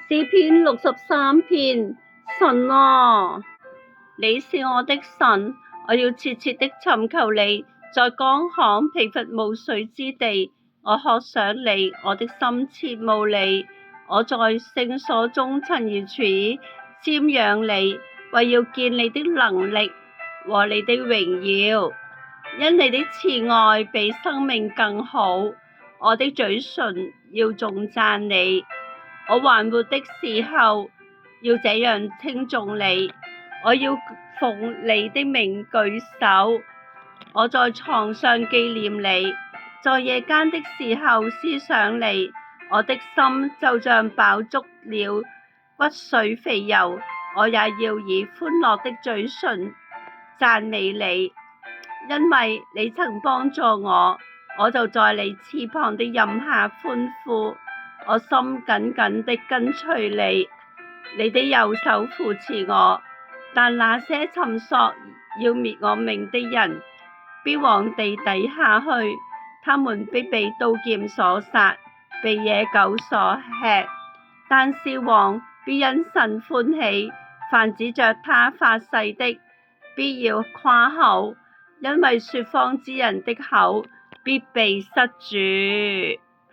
詩篇63篇。神啊，你是我的神，我要切切的尋求你，在乾旱疲乏無水之地，我渴想你，我的心切慕你。我在聖所中陳如柱瞻仰你，為要見你的能力和你的榮耀，因你的慈愛比生命更好。我的嘴唇要頌讚你，我還活的時候要這樣稱頌你。我要奉你的名舉手，我在床上紀念你，在夜間的時候思想你。我的心就像飽足了骨髓肥油，我也要以歡樂的嘴唇讚美你，因為你曾幫助我，我就在你翅膀的蔭下歡呼。我心緊緊地跟隨你，你的右手扶持我。但那些尋索要滅我命的人，必往地底下去，他們必被刀劍所殺，被野狗所吃。但是王必因神歡喜，凡指着他發誓的，必要誇口，因為說謊之人的口必被塞住。